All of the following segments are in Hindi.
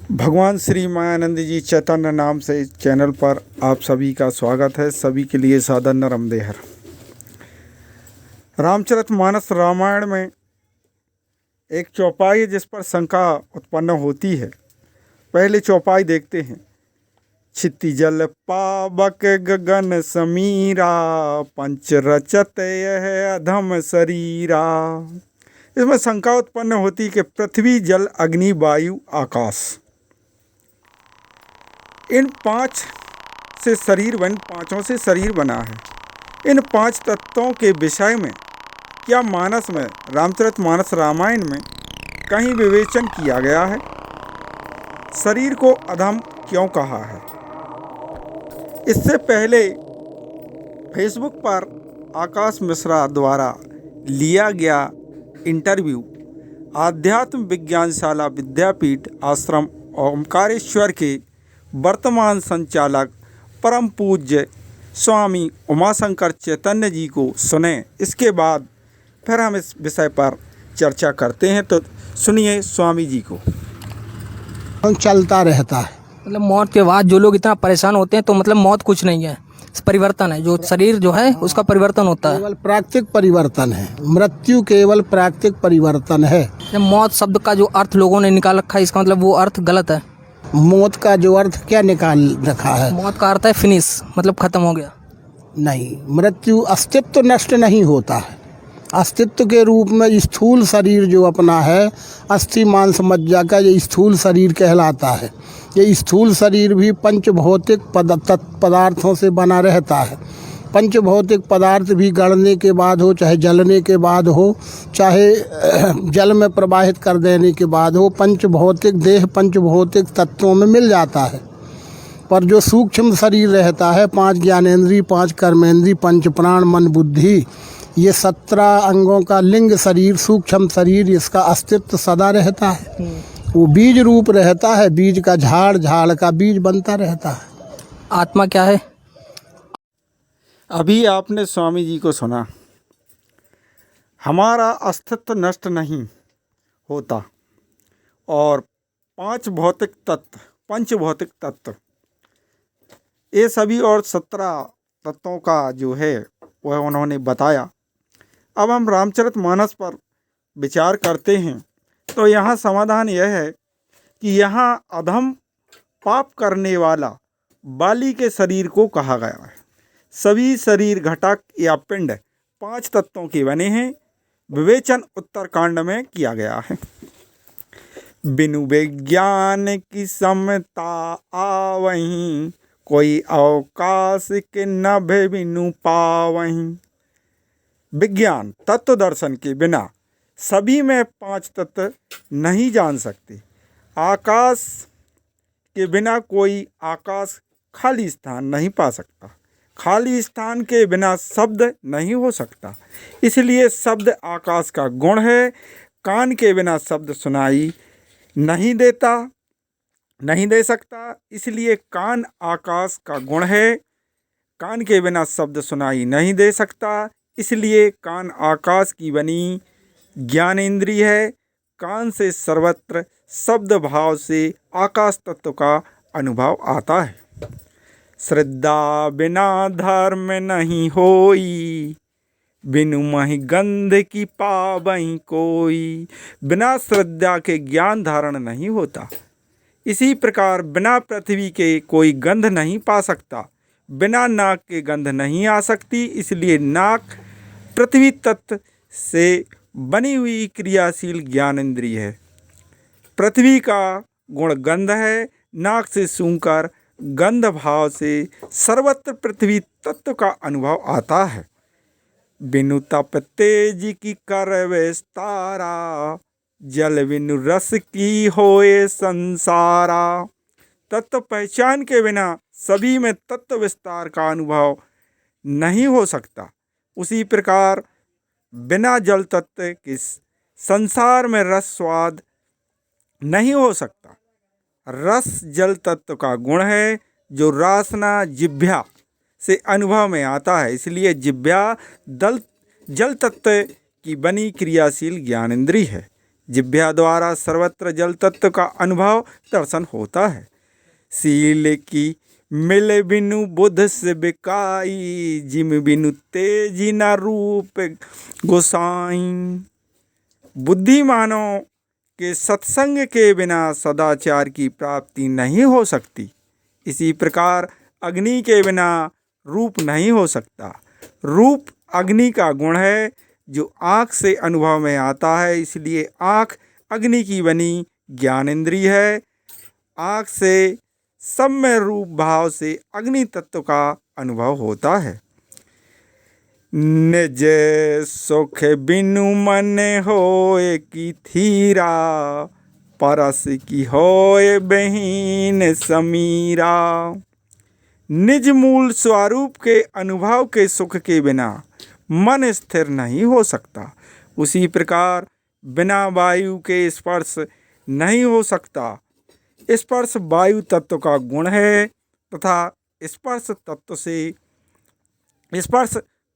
भगवान श्री मायानंद जी चैतन्य नाम से इस चैनल पर आप सभी का स्वागत है। सभी के लिए सादर नरम देहर। रामचरितमानस रामायण में एक चौपाई है जिस पर शंका उत्पन्न होती है। पहले चौपाई देखते हैं। छिति जल पावक गगन समीरा, पंच रचत यह अधम शरीरा। इसमें शंका उत्पन्न होती कि पृथ्वी, जल, अग्नि, वायु, आकाश, इन पांच से शरीर पांचों से शरीर बना है। इन पांच तत्वों के विषय में क्या मानस में, रामचरितमानस रामायण में कहीं विवेचन किया गया है? शरीर को अधम क्यों कहा है? इससे पहले फेसबुक पर आकाश मिश्रा द्वारा लिया गया इंटरव्यू आध्यात्म विज्ञानशाला विद्यापीठ आश्रम ओमकारेश्वर के वर्तमान संचालक परम पूज्य स्वामी उमाशंकर चैतन्य जी को सुने। इसके बाद फिर हम इस विषय पर चर्चा करते हैं। तो सुनिए स्वामी जी को। चलता रहता है, मतलब मौत के बाद जो लोग इतना परेशान होते हैं तो मतलब मौत कुछ नहीं है, परिवर्तन है। जो शरीर जो है उसका परिवर्तन होता है, केवल प्राकृतिक परिवर्तन है। मृत्यु केवल प्राकृतिक परिवर्तन है। मौत शब्द का जो अर्थ लोगों ने निकाल रखा है, इसका मतलब वो अर्थ गलत है। मौत का जो अर्थ क्या निकाल रखा है? मौत का अर्थ है फिनिश, मतलब खत्म हो गया। नहीं, मृत्यु अस्तित्व नष्ट नहीं होता है। अस्तित्व के रूप में स्थूल शरीर जो अपना है, अस्थि मांस मज्जा का ये स्थूल शरीर कहलाता है। ये स्थूल शरीर भी पंचभौतिक पदार्थों से बना रहता है। पंचभौतिक पदार्थ भी गड़ने के बाद हो, चाहे जलने के बाद हो, चाहे जल में प्रवाहित कर देने के बाद हो, पंचभौतिक देह पंचभौतिक तत्वों में मिल जाता है। पर जो सूक्ष्म शरीर रहता है, 5 ज्ञानेंद्रिय, 5 कर्मेंद्रिय, पंच प्राण, मन, बुद्धि, ये 17 अंगों का लिंग शरीर, सूक्ष्म शरीर, इसका अस्तित्व सदा रहता है। वो बीज रूप रहता है, बीज का झाड़, झाड़ का बीज बनता रहता है। आत्मा क्या है? अभी आपने स्वामी जी को सुना। हमारा अस्तित्व नष्ट नहीं होता और पंचभौतिक तत्व ये सभी और 17 तत्वों का जो है वह उन्होंने बताया। अब हम रामचरितमानस पर विचार करते हैं तो यहाँ समाधान यह है कि यहाँ अधम पाप करने वाला बाली के शरीर को कहा गया है। सभी शरीर घटक या पिंड 5 तत्वों के बने हैं। विवेचन उत्तरकांड में किया गया है। बिनु विज्ञान की समता आवहीं, कोई अवकाश के नभे बिनु पावहीं। विज्ञान तत्व दर्शन के बिना सभी में 5 तत्व नहीं जान सकते। आकाश के बिना कोई आकाश खाली स्थान नहीं पा सकता। खाली स्थान के बिना शब्द नहीं हो सकता, इसलिए शब्द आकाश का गुण है। कान के बिना शब्द सुनाई नहीं दे सकता, इसलिए कान आकाश का गुण है। कान के बिना शब्द सुनाई नहीं दे सकता, इसलिए कान आकाश की बनी ज्ञानेंद्रिय है। कान से सर्वत्र शब्द भाव से आकाश तत्व का अनुभव आता है। श्रद्धा बिना धर्म नहीं होई, बिनु महि गंध की पावहीं कोई। बिना श्रद्धा के ज्ञान धारण नहीं होता। इसी प्रकार बिना पृथ्वी के कोई गंध नहीं पा सकता। बिना नाक के गंध नहीं आ सकती, इसलिए नाक पृथ्वी तत्व से बनी हुई क्रियाशील ज्ञानेंद्रिय है। पृथ्वी का गुण गंध है। नाक से सूंघकर गंध भाव से सर्वत्र पृथ्वी तत्व का अनुभव आता है। बिनु तप तेज की कर विस्तारा, जल बिनु रस की होए संसारा। तत्व पहचान के बिना सभी में तत्व विस्तार का अनुभव नहीं हो सकता। उसी प्रकार बिना जल तत्व के संसार में रस स्वाद नहीं हो सकता। रस जल तत्व का गुण है, जो रासना जिह्वा से अनुभव में आता है, इसलिए जिह्वा जल तत्व की बनी क्रियाशील ज्ञानेंद्रिय है। जिह्वा द्वारा सर्वत्र जल तत्व का अनुभव दर्शन होता है। सील की मिले बिनु बुध से बिकाई, जिम बिनु तेजी न रूप गोसाई। बुद्धिमानों के सत्संग के बिना सदाचार की प्राप्ति नहीं हो सकती। इसी प्रकार अग्नि के बिना रूप नहीं हो सकता। रूप अग्नि का गुण है जो आँख से अनुभव में आता है, इसलिए आँख अग्नि की बनी ज्ञानेंद्रिय है। आँख से सम्य रूप भाव से अग्नि तत्व का अनुभव होता है। निज सुख बिनु मन होए की थीरा, परस की होए बहीन समीरा। निज मूल स्वरूप के अनुभव के सुख के बिना मन स्थिर नहीं हो सकता। उसी प्रकार बिना वायु के स्पर्श नहीं हो सकता। स्पर्श वायु तत्व का गुण है तथा स्पर्श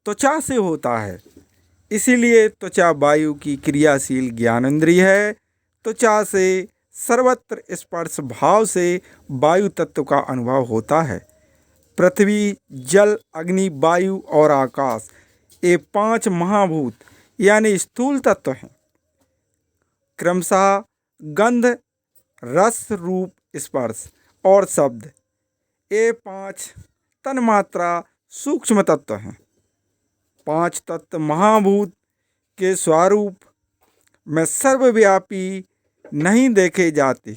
त्वचा से होता है, इसीलिए त्वचा वायु की क्रियाशील ज्ञानेंद्रिय है। त्वचा से सर्वत्र स्पर्श भाव से वायु तत्व का अनुभव होता है। पृथ्वी, जल, अग्नि, वायु और आकाश ये 5 महाभूत यानी स्थूल तत्व हैं। क्रमशः गंध, रस, रूप, स्पर्श और शब्द ये 5 तन्मात्रा सूक्ष्म तत्व हैं। 5 तत्व महाभूत के स्वरूप में सर्वव्यापी नहीं देखे जाते,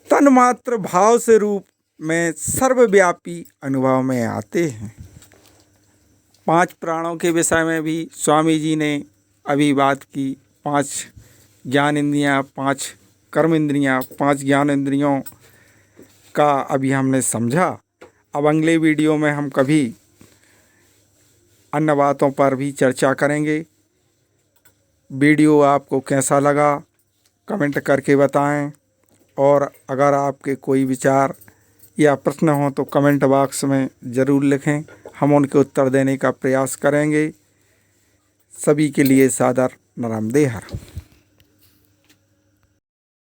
तन्मात्र भाव से रूप में सर्वव्यापी अनुभव में आते हैं। 5 प्राणों के विषय में भी स्वामी जी ने अभी बात की। 5 ज्ञान इंद्रियाँ, 5 कर्म इंद्रियाँ, 5 ज्ञान इंद्रियों का अभी हमने समझा। अब अगले वीडियो में हम कभी अन्य बातों पर भी चर्चा करेंगे। वीडियो आपको कैसा लगा कमेंट करके बताएं, और अगर आपके कोई विचार या प्रश्न हो तो कमेंट बॉक्स में ज़रूर लिखें, हम उनके उत्तर देने का प्रयास करेंगे। सभी के लिए सादर नमस्कार।